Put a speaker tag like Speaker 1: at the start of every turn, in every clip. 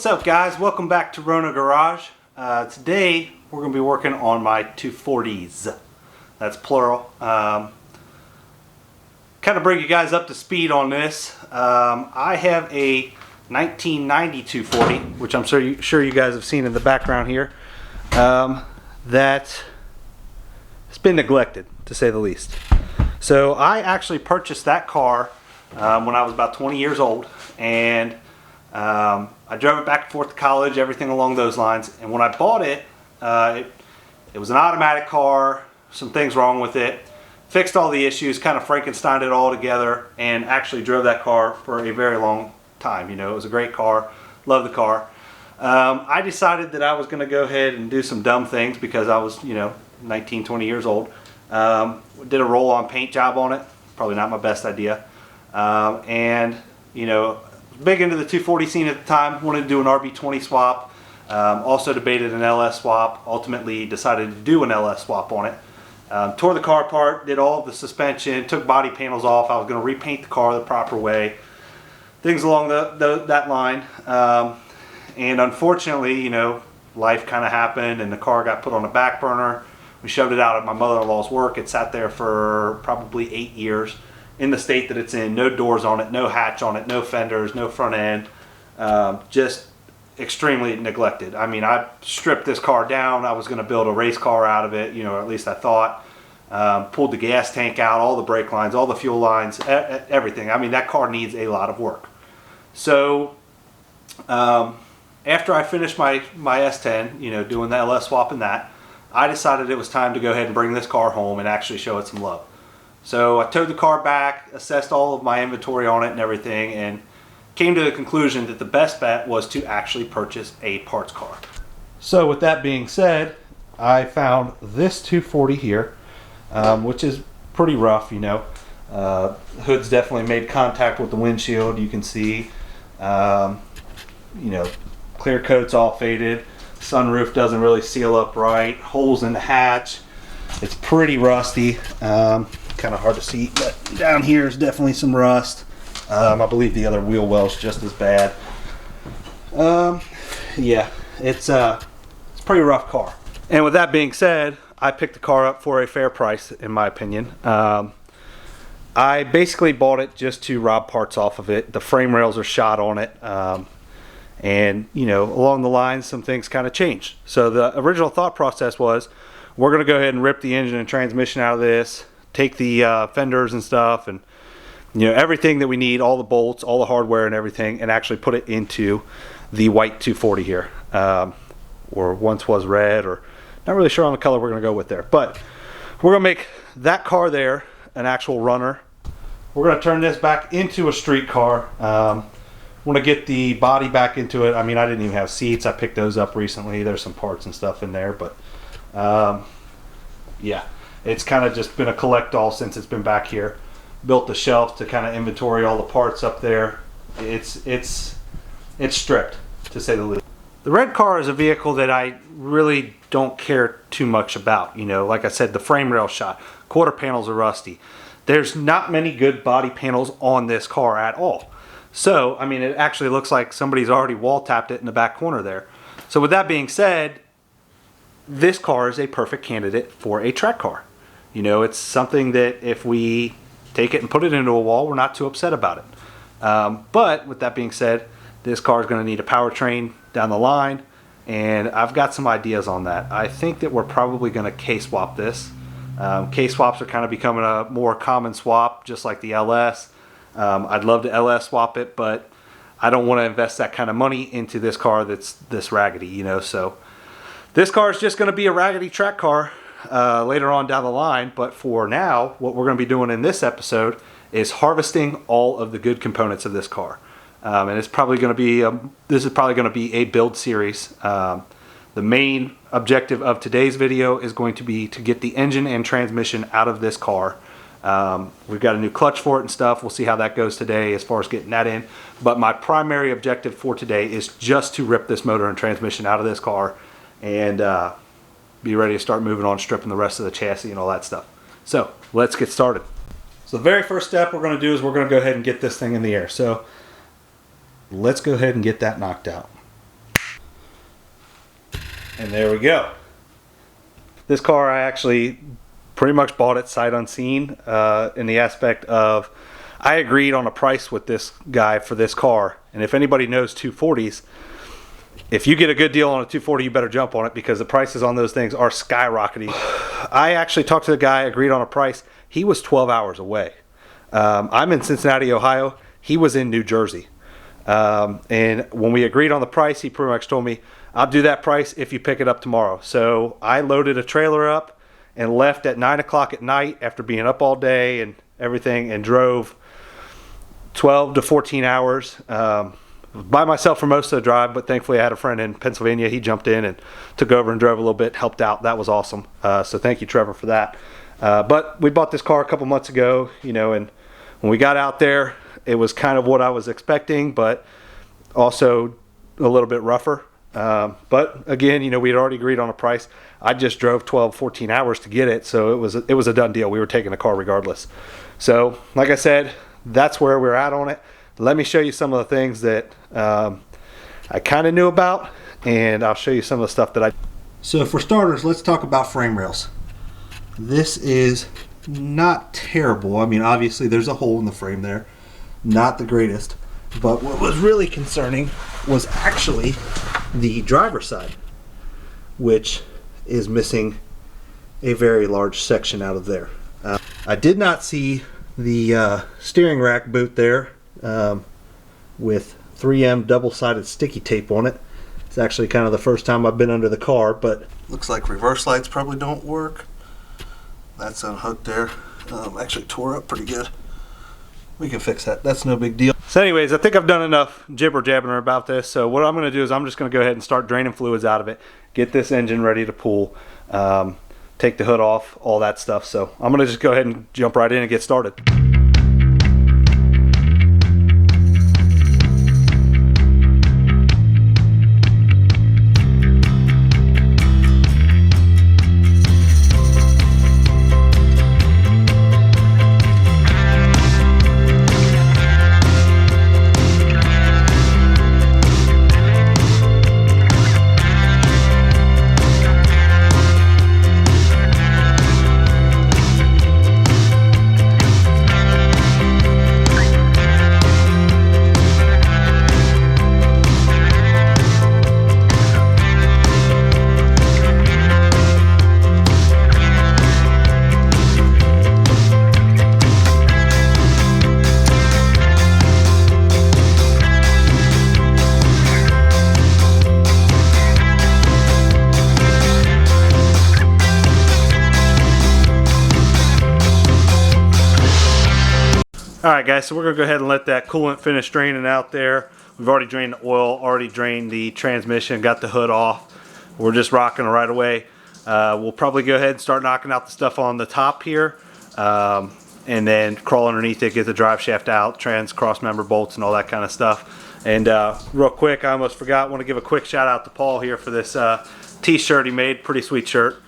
Speaker 1: What's up, guys? Welcome back to Rona Garage. Today we're going to be working on my 240s. That's plural. Kind of bring you guys up to speed on this. I have a 1990 240, which I'm sure you guys have seen in the background here, that has been neglected, to say the least. So I actually purchased that car when I was about 20 years old, and I drove it back and forth to college, everything along those lines. And when I bought it, it was an automatic car, some things wrong with it, fixed all the issues, kind of Frankensteined it all together, and actually drove that car for a very long time. You know, it was a great car, loved the car. I decided that I was going to go ahead and do some dumb things because I was, 19, 20 years old. Did a roll-on paint job on it, probably not my best idea. Big into the 240 scene at the time, wanted to do an RB20 swap, also debated an LS swap, ultimately decided to do an LS swap on it. Tore the car apart, did all of the suspension, took body panels off. I was going to repaint the car the proper way, things along that line. And unfortunately, life kind of happened and the car got put on the back burner. We shoved it out at my mother-in-law's work. It sat there for probably 8 years. In the state that it's in, no doors on it, no hatch on it, no fenders, no front end, just extremely neglected. I mean, I stripped this car down. I was going to build a race car out of it, or at least I thought. Pulled the gas tank out, all the brake lines, all the fuel lines, everything. I mean, that car needs a lot of work. So after I finished my S10, doing the LS swap and that, I decided it was time to go ahead and bring this car home and actually show it some love. So I towed the car back, assessed all of my inventory on it and everything, and came to the conclusion that the best bet was to actually purchase a parts car. So with that being said, I found this 240 here, which is pretty rough, hood's definitely made contact with the windshield. You can see, clear coat's all faded. Sunroof doesn't really seal up right. Holes in the hatch. It's pretty rusty. Kind of hard to see, but down here is definitely some rust. I believe the other wheel well's just as bad. Yeah, it's a pretty rough car. And with that being said, I picked the car up for a fair price, in my opinion. I basically bought it just to rob parts off of it. The frame rails are shot on it, and along the lines, some things kind of changed. So the original thought process was, we're going to go ahead and rip the engine and transmission out of this, take the fenders and stuff, and everything that we need, all the bolts, all the hardware and everything, and actually put it into the white 240 here, or once was red, or not really sure on the color we're going to go with there. But we're going to make that car there an actual runner. We're going to turn this back into a street car. Want to get the body back into it. I mean, I didn't even have seats. I picked those up recently. There's some parts and stuff in there, but yeah, it's kind of just been a collect-all since it's been back here. Built the shelf to kind of inventory all the parts up there. It's stripped, to say the least. The red car is a vehicle that I really don't care too much about. Like I said, the frame rail shot, quarter panels are rusty. There's not many good body panels on this car at all. So, I mean, it actually looks like somebody's already wall tapped it in the back corner there. So with that being said, this car is a perfect candidate for a track car. It's something that if we take it and put it into a wall, we're not too upset about it. But with that being said, this car is going to need a powertrain down the line, and I've got some ideas on that. I think that we're probably going to K-swap this. K-swaps are kind of becoming a more common swap, just like the LS. I'd love to LS swap it, but I don't want to invest that kind of money into this car that's this raggedy, so this car is just going to be a raggedy track car later on down the line. But for now, what we're going to be doing in this episode is harvesting all of the good components of this car. And it's probably going to be this is probably going to be a build series. The main objective of today's video is going to be to get the engine and transmission out of this car. We've got a new clutch for it and stuff. We'll see how that goes today as far as getting that in. But my primary objective for today is just to rip this motor and transmission out of this car and be ready to start moving on, stripping the rest of the chassis and all that stuff. So let's get started. So the very first step we're going to do is we're going to go ahead and get this thing in the air. So let's go ahead and get that knocked out. And there we go. This car, I actually pretty much bought it sight unseen, in the aspect of I agreed on a price with this guy for this car. And if anybody knows 240s, if you get a good deal on a 240, you better jump on it because the prices on those things are skyrocketing. I actually talked to the guy, agreed on a price. He was 12 hours away. I'm in Cincinnati, Ohio. He was in New Jersey. And when we agreed on the price, he pretty much told me, I'll do that price if you pick it up tomorrow. So I loaded a trailer up and left at 9 o'clock at night after being up all day and everything, and drove 12 to 14 hours. By myself for most of the drive, but thankfully I had a friend in Pennsylvania. He jumped in and took over and drove a little bit, helped out. That was awesome. So thank you, Trevor, for that. But we bought this car a couple months ago, you know, and when we got out there, it was kind of what I was expecting, but also a little bit rougher. But again, you know, we had already agreed on a price. I just drove 12, 14 hours to get it, so it was a done deal. We were taking the car regardless. So, like I said, that's where we're at on it. Let me show you some of the things that I kind of knew about, and I'll show you some of the stuff that I... So for starters, let's talk about frame rails. This is not terrible. I mean, obviously there's a hole in the frame there. Not the greatest. But what was really concerning was actually the driver's side, which is missing a very large section out of there. I did not see the steering rack boot there with 3M double-sided sticky tape on it. It's actually kind of the first time I've been under the car, but looks like reverse lights probably don't work. That's unhooked there. Actually tore up pretty good. We can fix that. That's no big deal. So anyways, I think I've done enough jibber-jabbing about this. So what I'm going to do is I'm just going to go ahead and start draining fluids out of it, get this engine ready to pull, take the hood off, all that stuff. So I'm going to just go ahead and jump right in and get started. Alright guys, so we're going to go ahead and let that coolant finish draining out there. We've already drained the oil, already drained the transmission, got the hood off. We're just rocking right away. We'll probably go ahead and start knocking out the stuff on the top here. And then crawl underneath it, get the drive shaft out, trans, cross member bolts and all that kind of stuff. And real quick, I almost forgot, I want to give a quick shout out to Paul here for this t-shirt he made. Pretty sweet shirt.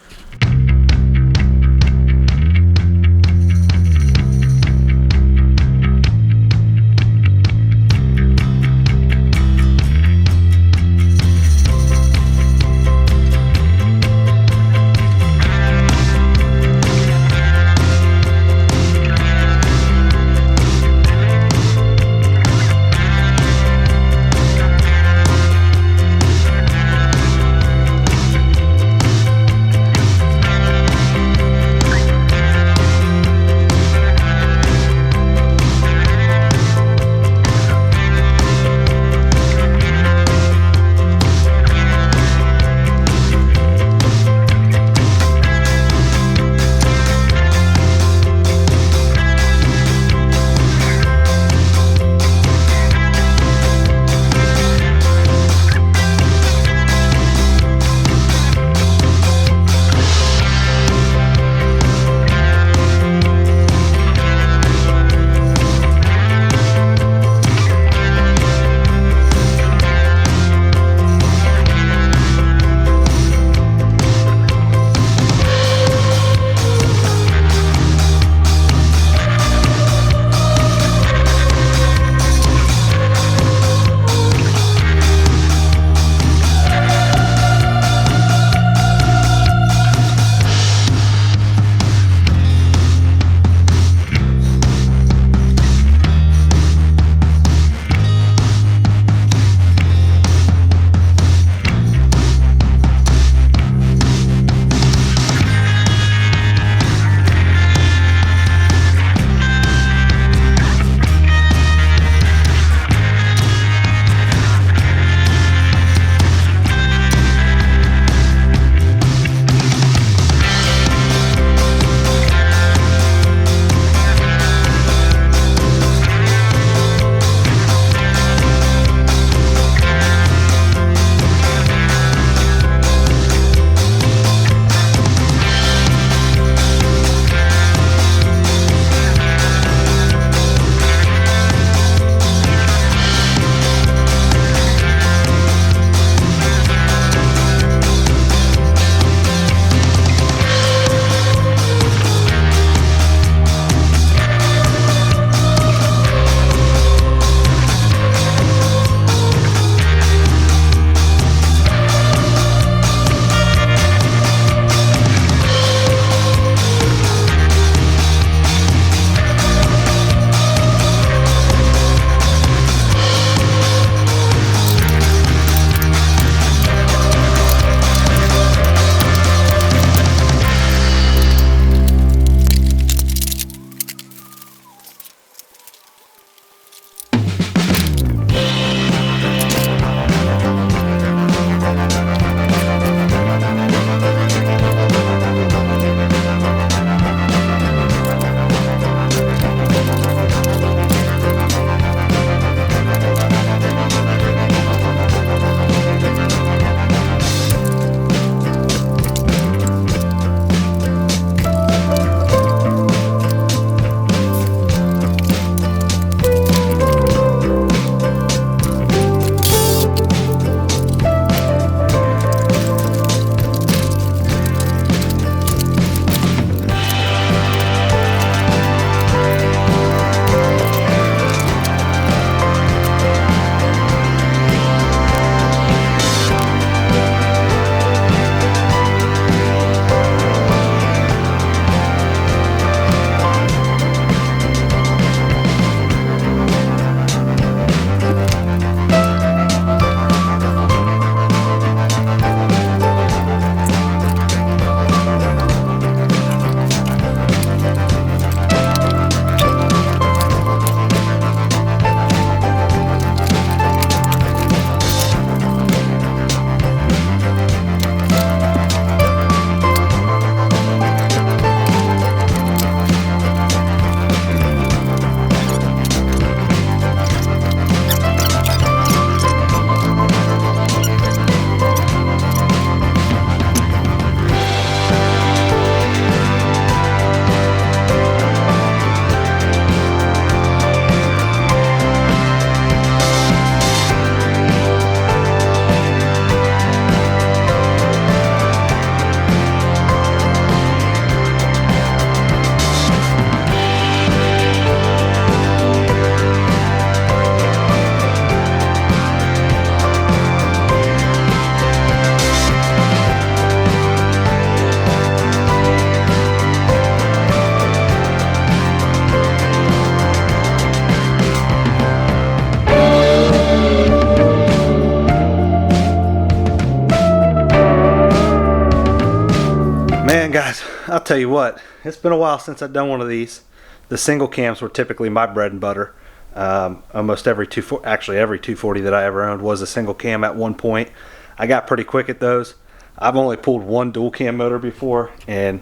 Speaker 1: Man, guys, I'll tell you what, it's been a while since I've done one of these. The single cams were typically my bread and butter. Almost every 240, actually every 240 that I ever owned was a single cam at one point. I got pretty quick at those. I've only pulled one dual cam motor before, and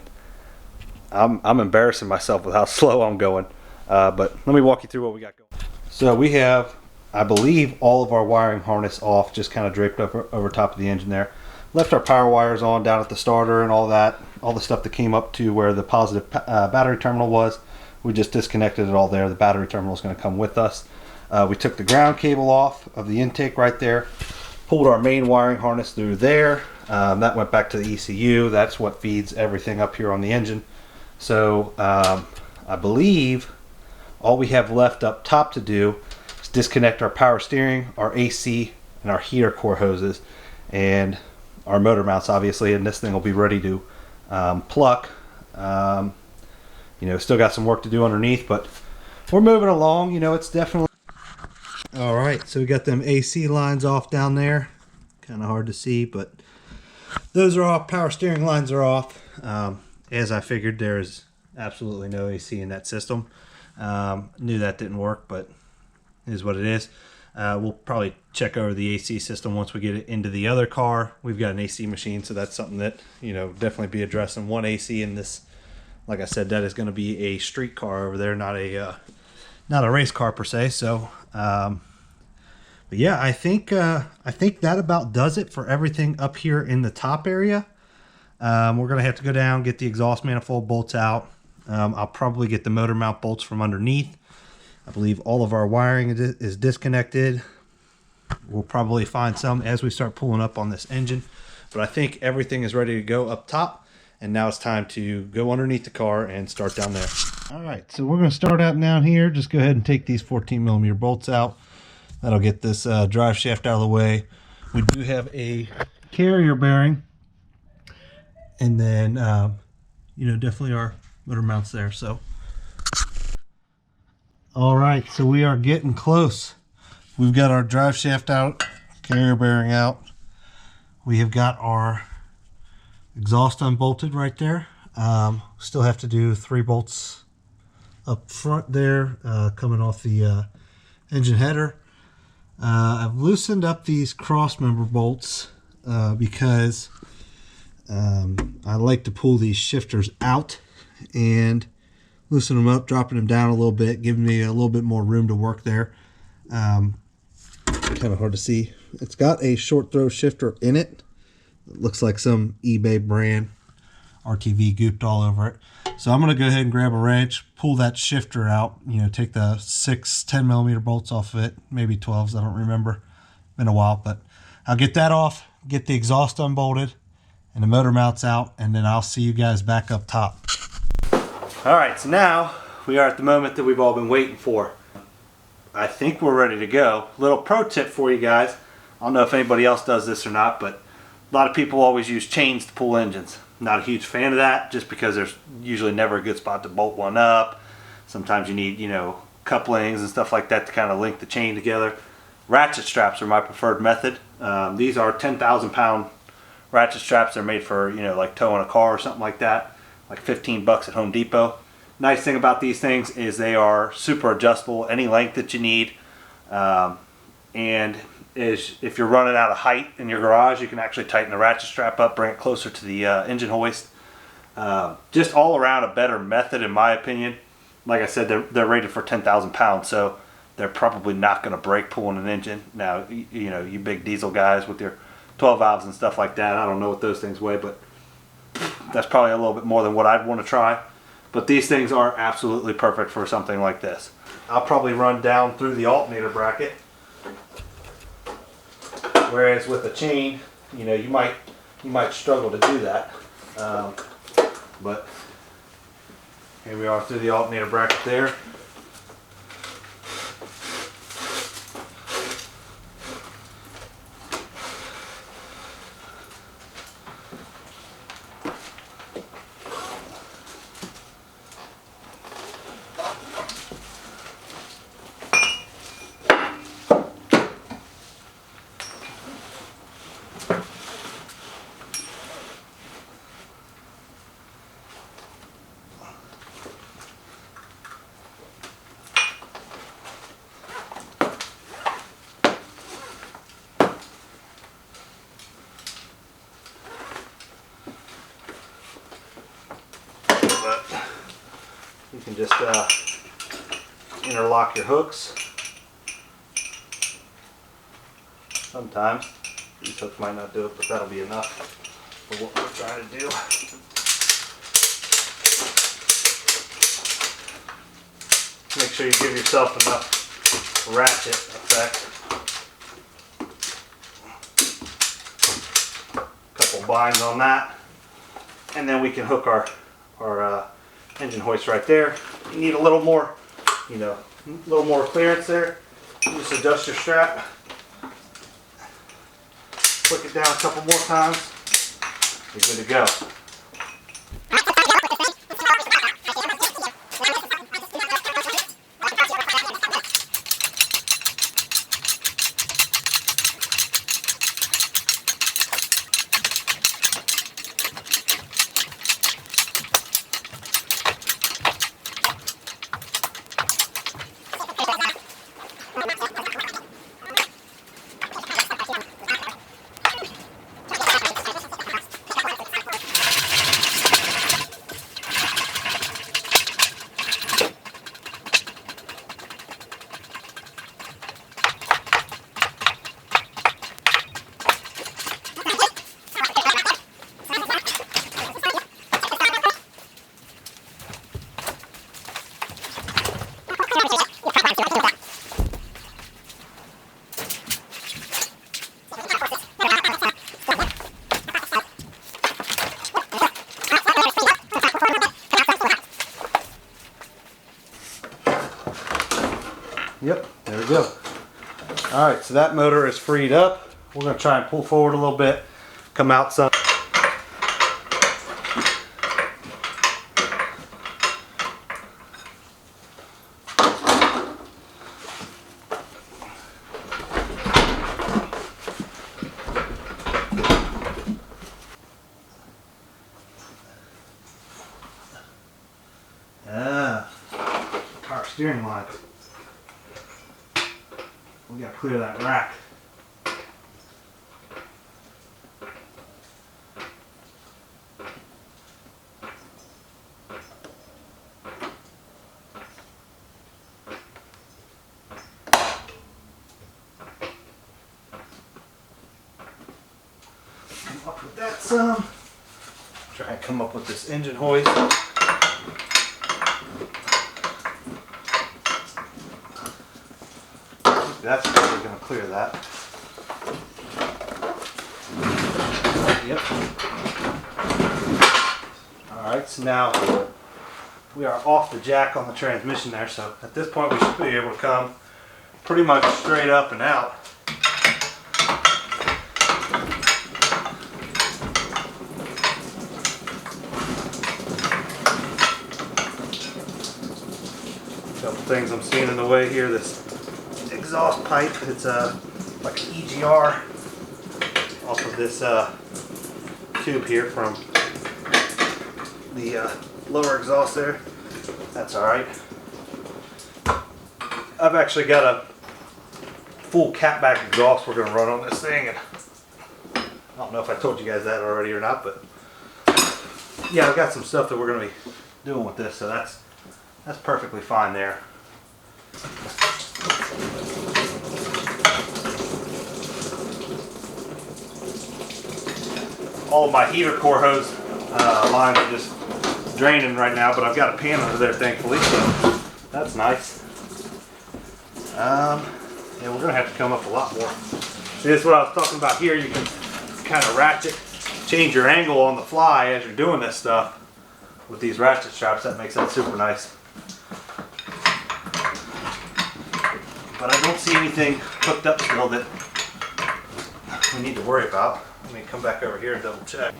Speaker 1: I'm embarrassing myself with how slow I'm going. But let me walk you through what we got going. So we have, I believe, all of our wiring harness off, just kind of draped over top of the engine there. Left our power wires on down at the starter and all that, all the stuff that came up to where the positive battery terminal was. We just disconnected it all there. The battery terminal is going to come with us. We took the ground cable off of the intake right there, pulled our main wiring harness through there. That went back to the ECU. That's what feeds everything up here on the engine. So I believe all we have left up top to do is disconnect our power steering, our AC, and our heater core hoses, and our motor mounts, obviously, and this thing will be ready to pluck. You know, still got some work to do underneath, but we're moving along. You know, it's definitely all right. So we got them AC lines off down there, kind of hard to see, but those are off. Power steering lines are off. As I figured, there is absolutely no AC in that system. Knew that didn't work, but it is what it is. We'll probably check over the AC system once we get it into the other car. We've got an AC machine, so that's something that, you know, definitely be addressing. One AC in this, like I said, that is going to be a street car over there, not a race car per se. So, but yeah, I think that about does it for everything up here in the top area. We're gonna have to go down, get the exhaust manifold bolts out. I'll probably get the motor mount bolts from underneath. I believe all of our wiring is disconnected. We'll probably find some as we start pulling up on this engine, but I think everything is ready to go up top, and now it's time to go underneath the car and start down there. All right, so we're going to start out down here. Just go ahead and take these 14mm bolts out. That'll get this drive shaft out of the way. We do have a carrier bearing, and then you know, definitely our motor mounts there. So all right, so we are getting close. We've got our drive shaft out, carrier bearing out. We have got our exhaust unbolted right there. Still have to do 3 bolts up front there, coming off the engine header. I've loosened up these cross member bolts because I like to pull these shifters out and loosen them up, dropping them down a little bit, giving me a little bit more room to work there. Kind of hard to see. It's got a short throw shifter in it. It looks like some eBay brand. RTV gooped all over it. So I'm going to go ahead and grab a wrench, pull that shifter out, you know, take the 6 10mm bolts off of it, maybe 12s, I don't remember. Been a while, but I'll get that off, get the exhaust unbolted, and the motor mounts out, and then I'll see you guys back up top. All right, so now we are at the moment that we've all been waiting for. I think we're ready to go. Little pro tip for you guys. I don't know if anybody else does this or not, but a lot of people always use chains to pull engines. Not a huge fan of that, just because there's usually never a good spot to bolt one up. Sometimes you need, you know, couplings and stuff like that to kind of link the chain together. Ratchet straps are my preferred method. These are 10,000 pound ratchet straps. They're made for, you know, like towing a car or something like that. Like 15 bucks at Home Depot. Nice thing about these things is they are super adjustable, any length that you need. And if you're running out of height in your garage, you can actually tighten the ratchet strap up, bring it closer to the engine hoist. Just all around a better method, in my opinion. Like I said, they're rated for 10,000 pounds, so they're probably not going to break pulling an engine. Now, you know, you big diesel guys with your 12 valves and stuff like that, I don't know what those things weigh, but that's probably a little bit more than what I'd want to try. But these things are absolutely perfect for something like this. I'll probably run down through the alternator bracket. Whereas with a chain, you know, you might struggle to do that. But here we are through the alternator bracket there. can just interlock your hooks. Sometimes these hooks might not do it, but that'll be enough for what we're trying to do. Make sure you give yourself enough ratchet effect. Couple binds on that, and then we can hook our engine hoist right there. You need a little more, a little more clearance there. You just adjust your strap, flick it down a couple more times, you're good to go. Yep, there we go. Alright, so that motor is freed up. We're going to try and pull forward a little bit, come out some. Power steering line. We gotta clear that rack. Come up with that some. Try and come up with this engine hoist. That's probably going to clear that. Yep. Alright, so now we are off the jack on the transmission there, so at this point we should be able to come pretty much straight up and out. Couple things I'm seeing in the way here. This exhaust pipe, it's like an EGR off of this tube here from the lower exhaust there. That's alright. I've actually got a full catback exhaust we're going to run on this thing, and I don't know if I told you guys that already or not, but yeah, I've got some stuff that we're going to be doing with this, so that's perfectly fine there. All of my heater core hose lines are just draining right now, but I've got a pan under there thankfully, so that's nice. Yeah, we're going to have to come up a lot more. See, this is what I was talking about here. You can kind of ratchet, change your angle on the fly as you're doing this stuff with these ratchet straps. That makes that super nice. But I don't see anything hooked up still that we need to worry about. Let me come back over here and double check.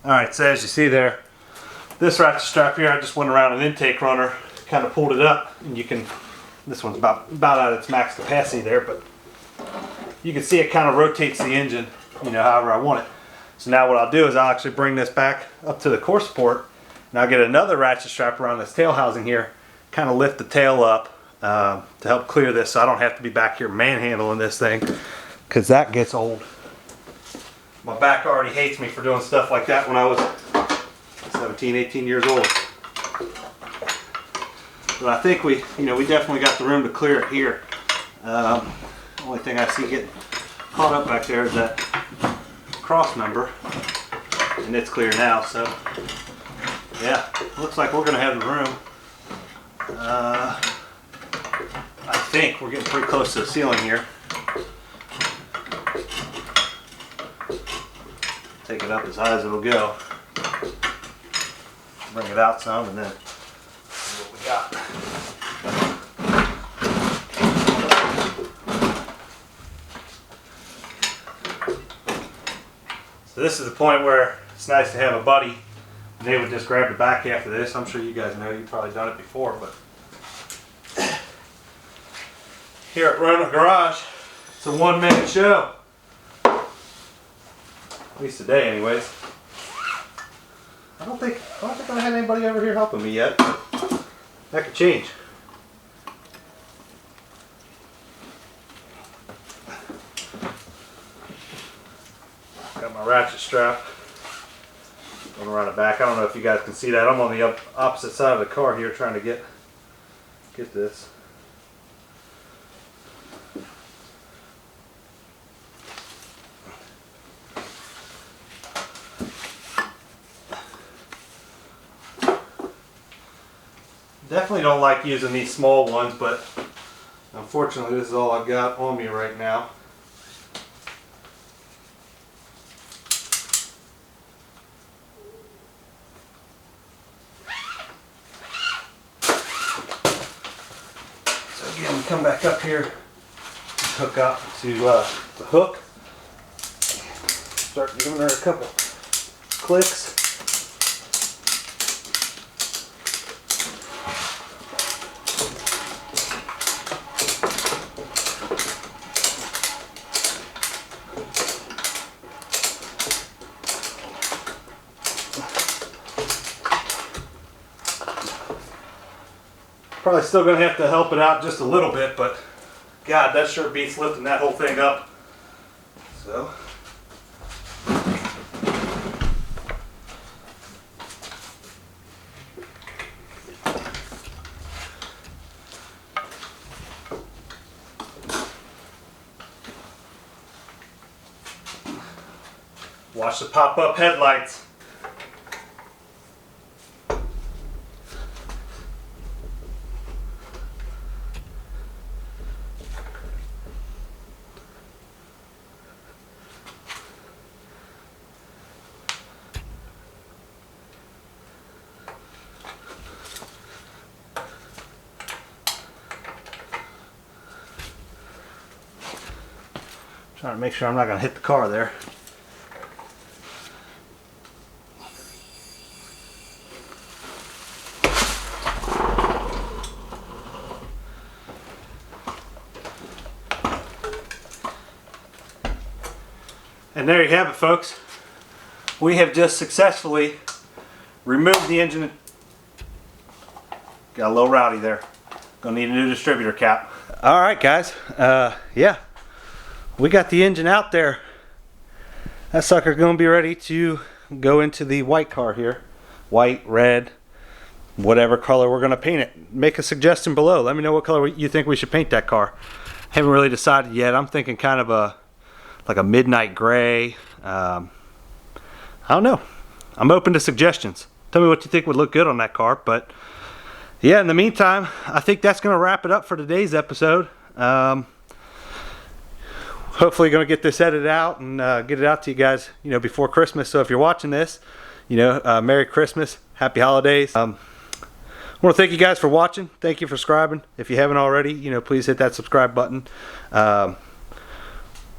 Speaker 1: Alright, so as you see there, this ratchet strap here, I just went around an intake runner, kind of pulled it up, and you can, this one's about at its max capacity there, but you can see it kind of rotates the engine, however I want it. So now what I'll do is I'll actually bring this back up to the core support, and I'll get another ratchet strap around this tail housing here, kind of lift the tail up to help clear this so I don't have to be back here manhandling this thing, because that gets old. My back already hates me for doing stuff like that when I was 17, 18 years old. But I think we definitely got the room to clear it here. Only thing I see getting caught up back there is that cross member, and it's clear now. So yeah, looks like we're gonna have the room. I think we're getting pretty close to the ceiling here. Take it up as high as it'll go. Bring it out some, and then see what we got. So this is the point where it's nice to have a buddy. And they would just grab the back half of this. I'm sure you guys know, you've probably done it before, but here at Rona Garage, it's a one-man show. At least today, anyways. I don't think I had anybody over here helping me yet. That could change. Got my ratchet strap going around the back. I don't know if you guys can see that. I'm on the opposite side of the car here trying to get this. Definitely don't like using these small ones, but unfortunately this is all I've got on me right now. So again, we come back up here, hook up to the hook, start giving her a couple clicks. Probably still going to have to help it out just a little bit, but God, that sure beats lifting that whole thing up. So watch the pop-up headlights. Trying to make sure I'm not going to hit the car there. And there you have it, folks. We have just successfully removed the engine. Got a little rowdy there. Gonna need a new distributor cap. All right, guys. Yeah. We got the engine out there. That sucker's gonna be ready to go into the white car here. White, red, whatever color we're gonna paint it. Make a suggestion below. Let me know what color you think we should paint that car. Haven't really decided yet. I'm thinking kind of like a midnight gray. I don't know. I'm open to suggestions. Tell me what you think would look good on that car. But yeah, in the meantime, I think that's gonna wrap it up for today's episode. Hopefully going to get this edited out and get it out to you guys, before Christmas. So if you're watching this, Merry Christmas, Happy Holidays. I want to thank you guys for watching. Thank you for subscribing. If you haven't already, please hit that subscribe button.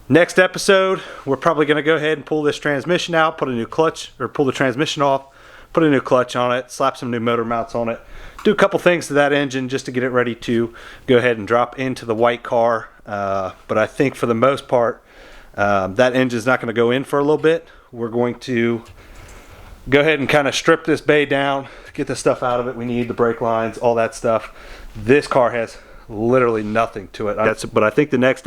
Speaker 1: Next episode, we're probably going to go ahead and pull this transmission out, put a new clutch, or pull the transmission off, put a new clutch on it, slap some new motor mounts on it, do a couple things to that engine just to get it ready to go ahead and drop into the white car. But I think for the most part, that engine's not going to go in for a little bit. We're going to go ahead and kind of strip this bay down, get the stuff out of it we need, the brake lines, all that stuff. This car has literally nothing to it. But I think the next